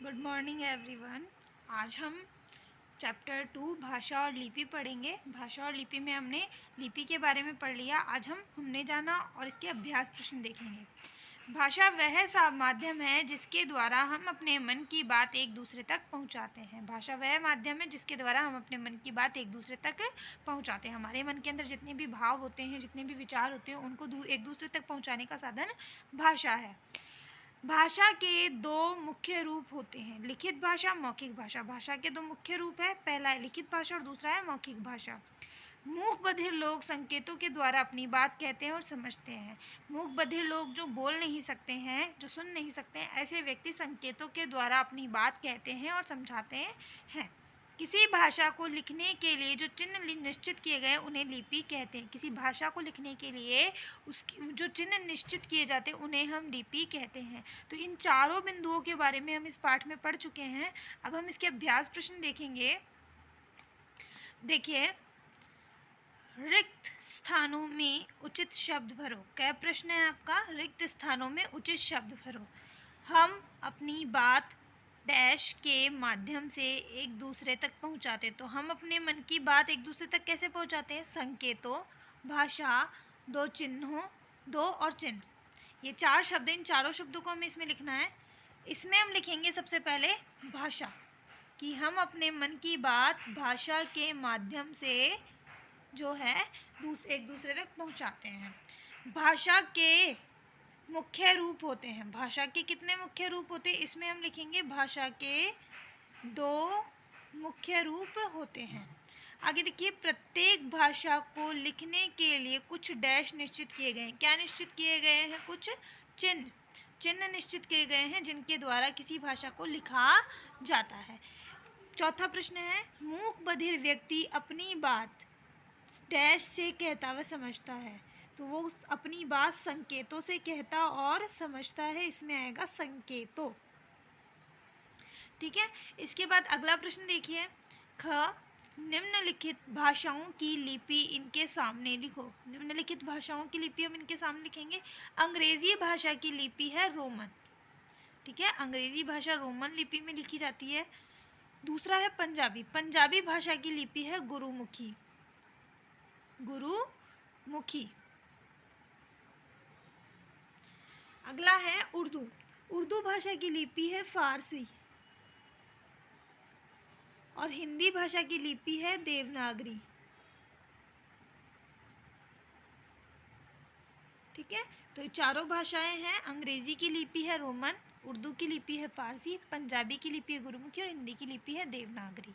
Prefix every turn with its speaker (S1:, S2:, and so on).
S1: Good morning everyone. आज हम chapter 2 भाषा और लिपि पढ़ेंगे। भाषा और लिपि में हमने लिपि के बारे में पढ़ लिया। आज हमने जाना और इसके अभ्यास प्रश्न देखेंगे। भाषा वह माध्यम है जिसके द्वारा हम अपने मन की बात एक दूसरे तक पहुंचाते हैं। भाषा वह माध्यम है जिसके द्वारा हम अपने मन की बात एक दूसरे तक पहुंचाते हैं। हमारे मन के अंदर जितने भी भाव होते हैं, जितने भी विचार होते हैं, उनको एक दूसरे तक पहुंचाने का साधन भाषा है। भाषा के दो मुख्य रूप होते हैं, लिखित भाषा, मौखिक भाषा। भाषा के दो मुख्य रूप है, पहला है लिखित भाषा और दूसरा है मौखिक भाषा। मूक बधिर लोग संकेतों के द्वारा अपनी बात कहते हैं और समझते हैं। मूक बधिर लोग जो बोल नहीं सकते हैं, जो सुन नहीं सकते हैं, ऐसे व्यक्ति संकेतों के द्वारा अपनी बात कहते हैं और समझाते हैं। किसी भाषा को लिखने के लिए जो चिन्ह निश्चित किए गए उन्हें लिपि कहते हैं। किसी भाषा को लिखने के लिए उसकी जो चिन्ह निश्चित किए जाते हैं उन्हें हम लिपि कहते हैं। तो इन चारों बिंदुओं के बारे में हम इस पाठ में पढ़ चुके हैं। अब हम इसके अभ्यास प्रश्न देखेंगे। देखिए, रिक्त स्थानों में उचित शब्द भरो। क्या प्रश्न है आपका? रिक्त स्थानों में उचित शब्द भरो। हम अपनी बात डैश के माध्यम से एक दूसरे तक पहुंचाते। तो हम अपने मन की बात एक दूसरे तक कैसे पहुंचाते हैं? संकेतों, भाषा, दो चिन्हों, दो और चिन्ह, ये चार शब्द, इन चारों शब्दों को हमें इसमें लिखना है। इसमें हम लिखेंगे सबसे पहले भाषा, कि हम अपने मन की बात भाषा के माध्यम से जो है एक दूसरे तक पहुंचाते हैं। भाषा के मुख्य रूप होते हैं। भाषा के कितने मुख्य रूप होते हैं? इसमें हम लिखेंगे भाषा के दो मुख्य रूप होते हैं। आगे देखिए, प्रत्येक भाषा को लिखने के लिए कुछ डैश निश्चित किए गए हैं। क्या निश्चित किए गए हैं? कुछ चिन्ह निश्चित किए गए हैं जिनके द्वारा किसी भाषा को लिखा जाता है। चौथा प्रश्न है, मूक बधिर व्यक्ति अपनी बात डैश से कहता व समझता है। तो वो अपनी बात संकेतों से कहता और समझता है। इसमें आएगा संकेतों। ठीक है। इसके बाद अगला प्रश्न देखिए, ख, निम्नलिखित भाषाओं की लिपि इनके सामने लिखो। निम्नलिखित भाषाओं की लिपि हम इनके सामने लिखेंगे। अंग्रेजी भाषा की लिपि है रोमन। ठीक है, अंग्रेजी भाषा रोमन लिपि में लिखी जाती है। दूसरा है पंजाबी। पंजाबी भाषा की लिपि है गुरुमुखी। गुरुमुखी। अगला है उर्दू। उर्दू भाषा की लिपि है फारसी। और हिंदी भाषा की लिपि है देवनागरी। ठीक है, तो चारों भाषाएं हैं। अंग्रेजी की लिपि है रोमन, उर्दू की लिपि है फारसी, पंजाबी की लिपि है गुरुमुखी और हिंदी की लिपि है देवनागरी।